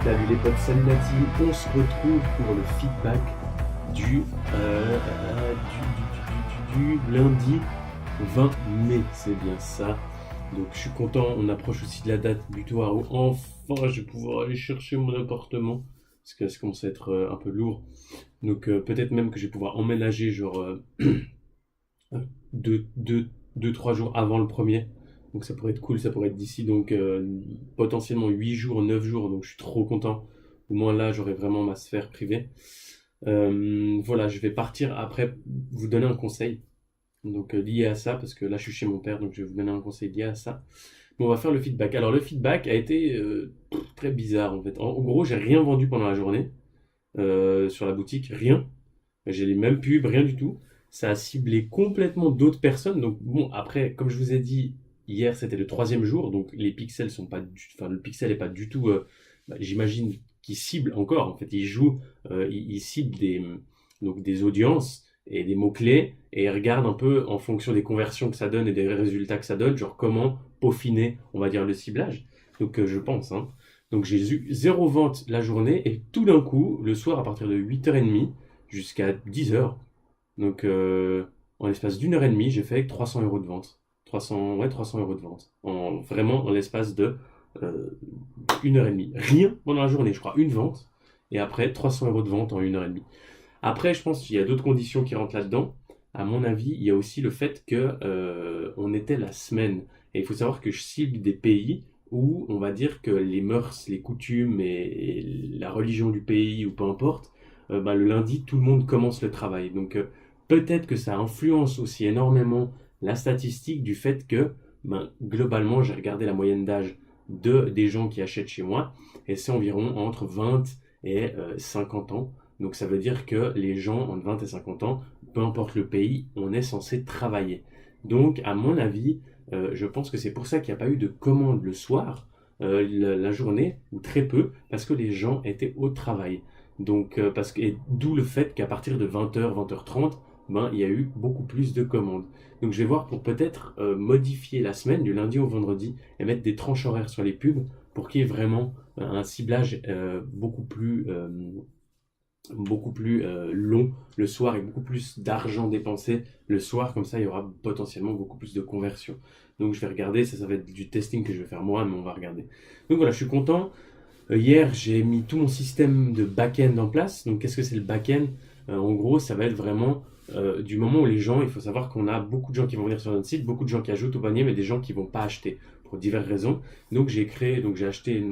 Salut les potes, salut la team, on se retrouve pour le feedback du, euh, du lundi 20 mai, c'est bien ça. Donc je suis content, on approche aussi de la date butoir où enfin je vais pouvoir aller chercher mon appartement, parce que ça commence à être un peu lourd. Donc peut-être même que je vais pouvoir emménager genre 3 jours avant le premier. Donc ça pourrait être cool, ça pourrait être d'ici donc potentiellement 8 jours, 9 jours, donc je suis trop content. Au moins là, j'aurai vraiment ma sphère privée. Voilà, je vais partir après vous donner un conseil donc lié à ça, parce que là je suis chez mon père, donc je vais vous donner un conseil lié à ça. Mais on va faire le feedback. Alors le feedback a été très bizarre en fait. En gros, j'ai rien vendu pendant la journée sur la boutique, rien. J'ai les mêmes pubs, rien du tout. Ça a ciblé complètement d'autres personnes. Donc bon, après, comme je vous ai dit, hier c'était le troisième jour, donc les pixels sont pas enfin le pixel est pas du tout, j'imagine qu'il cible encore. En fait, il joue, il cible donc des audiences et des mots-clés et il regarde un peu en fonction des conversions que ça donne et des résultats que ça donne, genre comment peaufiner, on va dire, le ciblage. Donc je pense, hein. Donc j'ai eu zéro vente la journée et tout d'un coup, le soir à partir de 8h30, jusqu'à 10 heures. Donc, en l'espace d'une heure et demie, j'ai fait 300 euros de vente. 300, ouais, 300 euros de vente. Vraiment, en l'espace de euh, une heure et demie. Rien pendant la journée, je crois, une vente. Et après, 300 euros de vente en une heure et demie. Après, je pense qu'il y a d'autres conditions qui rentrent là-dedans. À mon avis, il y a aussi le fait que on était la semaine. Et il faut savoir que je cible des pays où on va dire que les mœurs, les coutumes et la religion du pays, ou peu importe, bah, le lundi, tout le monde commence le travail. Donc peut-être que ça influence aussi énormément la statistique du fait que ben, globalement, j'ai regardé la moyenne d'âge des gens qui achètent chez moi, et c'est environ entre 20 et 50 ans. Donc ça veut dire que les gens entre 20 et 50 ans, peu importe le pays, on est censé travailler. Donc à mon avis, je pense que c'est pour ça qu'il n'y a pas eu de commandes le soir, la journée, ou très peu, parce que les gens étaient au travail. Donc et d'où le fait qu'à partir de 20h, 20h30, ben, il y a eu beaucoup plus de commandes. Donc je vais voir pour peut-être modifier la semaine du lundi au vendredi et mettre des tranches horaires sur les pubs pour qu'il y ait vraiment un ciblage beaucoup plus long le soir et beaucoup plus d'argent dépensé le soir. Comme ça, il y aura potentiellement beaucoup plus de conversion. Donc je vais regarder, ça va être du testing que je vais faire moi, mais on va regarder. Donc voilà, je suis content. Hier, j'ai mis tout mon système de back-end en place. Donc qu'est-ce que c'est le back-end? En gros, ça va être vraiment du moment où les gens, il faut savoir qu'on a beaucoup de gens qui vont venir sur notre site, beaucoup de gens qui ajoutent au panier, mais des gens qui vont pas acheter pour diverses raisons. Donc j'ai acheté,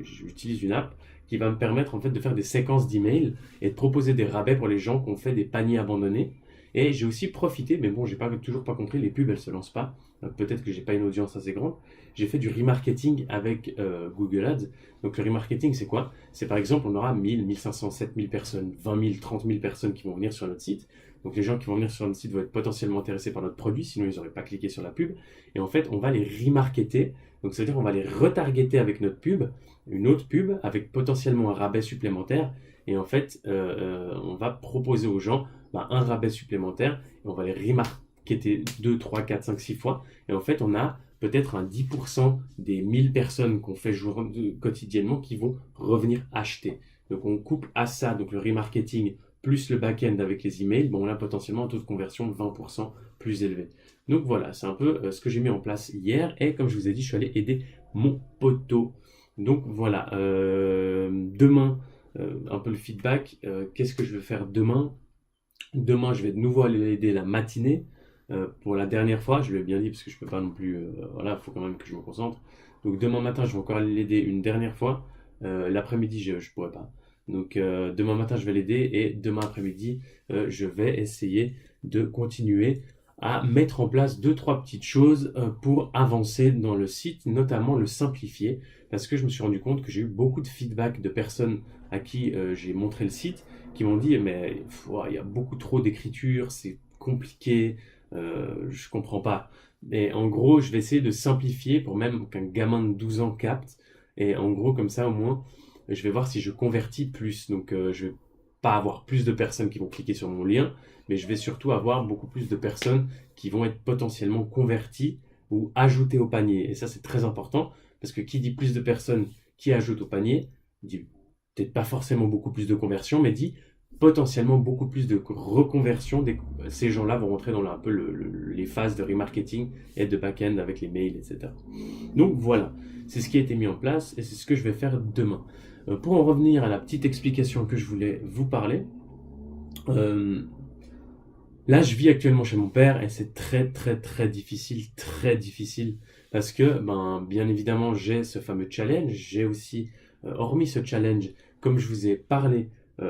j'utilise une app qui va me permettre en fait de faire des séquences d'emails et de proposer des rabais pour les gens qui ont fait des paniers abandonnés. Et j'ai aussi profité, mais bon, j'ai toujours pas compris, les pubs elles se lancent pas. Peut-être que j'ai pas une audience assez grande. J'ai fait du remarketing avec Google Ads. Donc le remarketing, c'est quoi? C'est par exemple, on aura 1000, 1500, 7000 personnes, 20 000, 30 000 personnes qui vont venir sur notre site. Donc les gens qui vont venir sur notre site vont être potentiellement intéressés par notre produit, sinon ils n'auraient pas cliqué sur la pub. Et en fait, on va les remarketer. Donc ça veut dire qu'on va les retargeter avec notre pub, une autre pub, avec potentiellement un rabais supplémentaire. Et en fait, on va proposer aux gens un rabais supplémentaire et on va les remarketer 2, 3, 4, 5, 6 fois. Et en fait, on a peut-être un 10% des 1000 personnes qu'on fait quotidiennement qui vont revenir acheter. Donc on coupe à ça, donc le remarketing plus le back-end avec les emails, bon, on a potentiellement un taux de conversion de 20% plus élevé. Donc voilà, c'est un peu ce que j'ai mis en place hier, et comme je vous ai dit, je suis allé aider mon poteau. Donc voilà, demain, un peu le feedback, qu'est-ce que je vais faire demain? Demain, je vais de nouveau aller aider la matinée. Pour la dernière fois, je lui ai bien dit parce que je peux pas non plus. Voilà, il faut quand même que je me concentre. Donc demain matin, je vais encore aller l'aider une dernière fois. L'après-midi, je ne pourrai pas. Donc demain matin, je vais l'aider et demain après-midi, je vais essayer de continuer à mettre en place deux, trois petites choses pour avancer dans le site, notamment le simplifier. Parce que je me suis rendu compte que j'ai eu beaucoup de feedback de personnes à qui j'ai montré le site qui m'ont dit mais il y a beaucoup trop d'écriture, c'est compliqué, je comprends pas. Et en gros, je vais essayer de simplifier pour même qu'un gamin de 12 ans capte. Et en gros, comme ça, au moins, je vais voir si je convertis plus. Donc, je vais pas avoir plus de personnes qui vont cliquer sur mon lien, mais je vais surtout avoir beaucoup plus de personnes qui vont être potentiellement converties ou ajoutées au panier. Et ça, c'est très important parce que qui dit plus de personnes qui ajoutent au panier, dit peut-être pas forcément beaucoup plus de conversion, mais dit potentiellement beaucoup plus de reconversion. Ces gens-là vont rentrer dans un peu les phases de remarketing et de back-end avec les mails, etc. Donc voilà, c'est ce qui a été mis en place et c'est ce que je vais faire demain. Pour en revenir à la petite explication que je voulais vous parler, là je vis actuellement chez mon père et c'est très très difficile parce que bien évidemment j'ai ce fameux challenge, j'ai aussi hormis ce challenge, comme je vous ai parlé,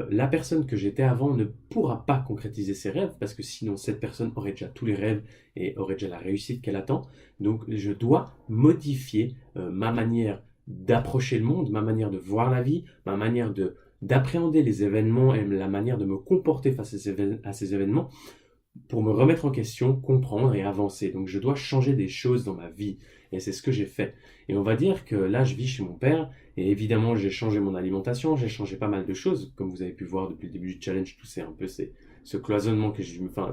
la personne que j'étais avant ne pourra pas concrétiser ses rêves parce que sinon cette personne aurait déjà tous les rêves et aurait déjà la réussite qu'elle attend. Donc je dois modifier ma manière d'approcher le monde, ma manière de voir la vie, ma manière d'appréhender les événements et la manière de me comporter face à ces événements pour me remettre en question, comprendre et avancer. Donc je dois changer des choses dans ma vie. Et c'est ce que j'ai fait. Et on va dire que là, je vis chez mon père. Et évidemment, j'ai changé mon alimentation. J'ai changé pas mal de choses. Comme vous avez pu voir depuis le début du challenge, tout c'est un peu ce cloisonnement que j'ai dû me... Enfin,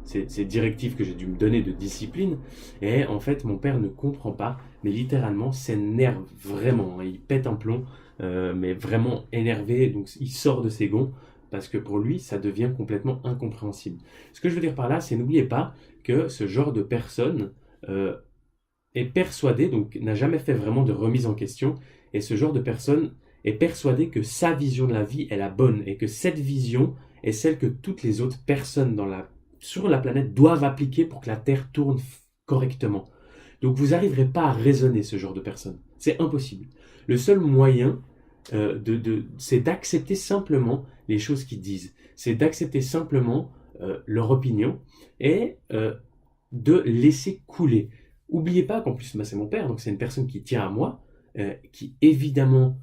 ces directives que j'ai dû me donner de discipline. Et en fait, mon père ne comprend pas. Mais littéralement, s'énerve vraiment. Il pète un plomb. Mais vraiment énervé. Donc il sort de ses gonds parce que pour lui, ça devient complètement incompréhensible. Ce que je veux dire par là, c'est n'oubliez pas que ce genre de personne est persuadé, donc n'a jamais fait vraiment de remise en question, et ce genre de personne est persuadé que sa vision de la vie est la bonne, et que cette vision est celle que toutes les autres personnes sur la planète doivent appliquer pour que la Terre tourne correctement. Donc vous n'arriverez pas à raisonner ce genre de personne. C'est impossible. Le seul moyen, c'est d'accepter simplement les choses qu'ils disent. C'est d'accepter simplement leur opinion et de laisser couler. Oubliez pas qu'en plus, c'est mon père, donc c'est une personne qui tient à moi, qui évidemment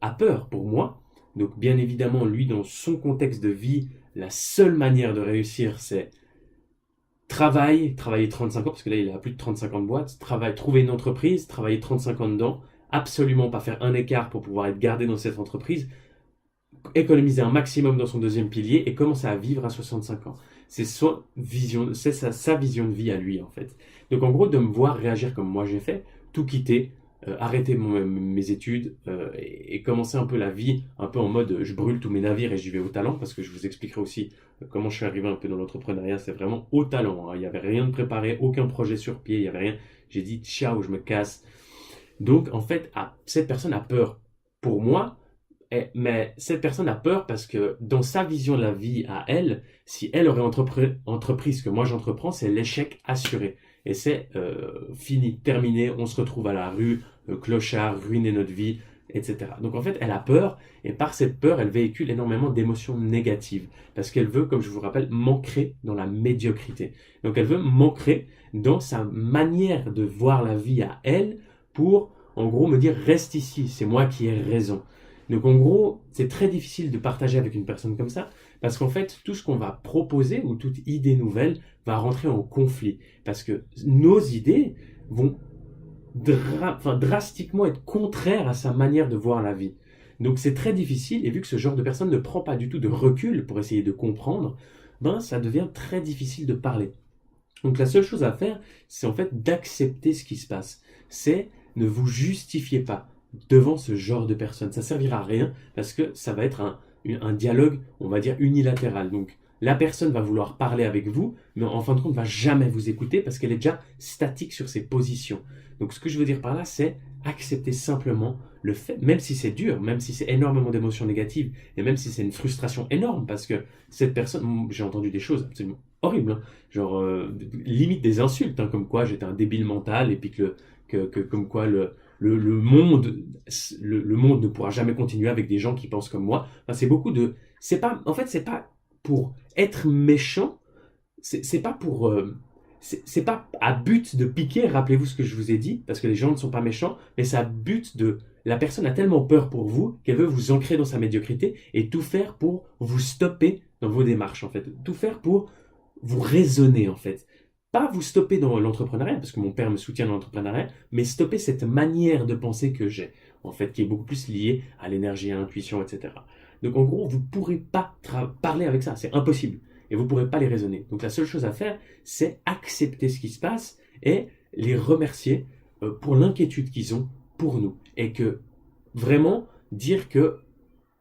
a peur pour moi. Donc bien évidemment, lui, dans son contexte de vie, la seule manière de réussir, c'est travailler 35 ans, parce que là, il a plus de 35 ans de boîte, trouver une entreprise, travailler 35 ans dedans, absolument pas faire un écart pour pouvoir être gardé dans cette entreprise, économiser un maximum dans son deuxième pilier et commencer à vivre à 65 ans. C'est sa vision de vie à lui, en fait. Donc, en gros, de me voir réagir comme moi j'ai fait, tout quitter, arrêter mes études et commencer un peu la vie, un peu en mode je brûle tous mes navires et j'y vais au talent, parce que je vous expliquerai aussi comment je suis arrivé un peu dans l'entrepreneuriat. C'est vraiment au talent, hein. Il n'y avait rien de préparé, aucun projet sur pied, il n'y avait rien. J'ai dit ciao, je me casse. Donc, en fait, cette personne a peur pour moi, mais cette personne a peur parce que dans sa vision de la vie à elle, si elle aurait entrepris ce que moi j'entreprends, c'est l'échec assuré. Et c'est fini, terminé, on se retrouve à la rue, clochard, ruiner notre vie, etc. Donc en fait, elle a peur, et par cette peur, elle véhicule énormément d'émotions négatives. Parce qu'elle veut, comme je vous rappelle, m'ancrer dans la médiocrité. Donc elle veut m'ancrer dans sa manière de voir la vie à elle, pour en gros me dire reste ici, c'est moi qui ai raison. Donc en gros, c'est très difficile de partager avec une personne comme ça, parce qu'en fait, tout ce qu'on va proposer ou toute idée nouvelle va rentrer en conflit, parce que nos idées vont drastiquement être contraires à sa manière de voir la vie. Donc c'est très difficile, et vu que ce genre de personne ne prend pas du tout de recul pour essayer de comprendre, ça devient très difficile de parler. Donc la seule chose à faire, c'est en fait d'accepter ce qui se passe. C'est ne vous justifiez pas devant ce genre de personnes. Ça servira à rien parce que ça va être un dialogue, on va dire, unilatéral. Donc la personne va vouloir parler avec vous, mais en fin de compte, ne va jamais vous écouter parce qu'elle est déjà statique sur ses positions. Donc ce que je veux dire par là, c'est accepter simplement le fait, même si c'est dur, même si c'est énormément d'émotions négatives, et même si c'est une frustration énorme, parce que cette personne, j'ai entendu des choses absolument horribles, hein, genre limite des insultes, hein, comme quoi j'étais un débile mental, et puis comme quoi le monde ne pourra jamais continuer avec des gens qui pensent comme moi. Enfin, c'est pas pour être méchant, c'est pas pour c'est pas à but de piquer, rappelez-vous ce que je vous ai dit, parce que les gens ne sont pas méchants, mais c'est à but de... La personne a tellement peur pour vous qu'elle veut vous ancrer dans sa médiocrité et tout faire pour vous stopper dans vos démarches, en fait. Tout faire pour vous raisonner, en fait. Pas vous stopper dans l'entrepreneuriat, parce que mon père me soutient dans l'entrepreneuriat, mais stopper cette manière de penser que j'ai, en fait, qui est beaucoup plus liée à l'énergie, à l'intuition, etc. Donc en gros, vous ne pourrez pas parler avec ça, c'est impossible. Et vous ne pourrez pas les raisonner. Donc la seule chose à faire, c'est accepter ce qui se passe et les remercier pour l'inquiétude qu'ils ont pour nous. Et que vraiment, dire que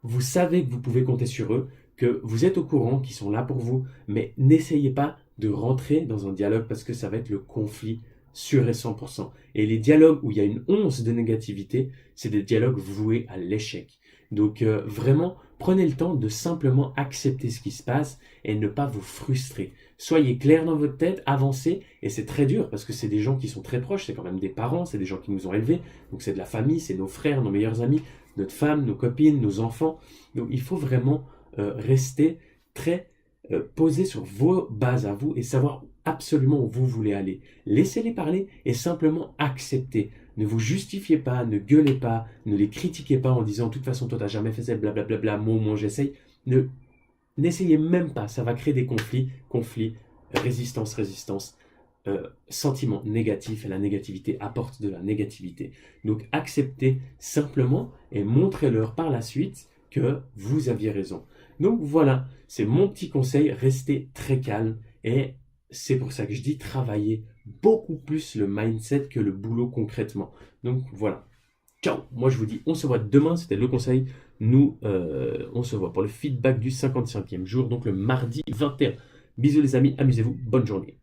vous savez que vous pouvez compter sur eux, que vous êtes au courant, qu'ils sont là pour vous, mais n'essayez pas de rentrer dans un dialogue parce que ça va être le conflit sûr et 100%. Et les dialogues où il y a une once de négativité, c'est des dialogues voués à l'échec. Donc vraiment, prenez le temps de simplement accepter ce qui se passe et ne pas vous frustrer. Soyez clair dans votre tête, avancez, et c'est très dur parce que c'est des gens qui sont très proches, c'est quand même des parents, c'est des gens qui nous ont élevés, donc c'est de la famille, c'est nos frères, nos meilleurs amis, notre femme, nos copines, nos enfants. Donc il faut vraiment rester très posé sur vos bases à vous et savoir absolument où vous voulez aller. Laissez-les parler et simplement acceptez. Ne vous justifiez pas, ne gueulez pas, ne les critiquez pas en disant de toute façon toi t'as jamais fait ça, blablabla, moi j'essaye. N'essayez même pas, ça va créer des conflits, résistance, sentiments négatifs, et la négativité apporte de la négativité. Donc acceptez simplement et montrez-leur par la suite que vous aviez raison. Donc voilà, c'est mon petit conseil, restez très calme et c'est pour ça que je dis travailler beaucoup plus le mindset que le boulot concrètement. Donc voilà. Ciao, moi je vous dis on se voit demain, c'était le conseil. Nous, on se voit pour le feedback du 55e jour, donc le mardi 21. Bisous les amis, amusez-vous, bonne journée.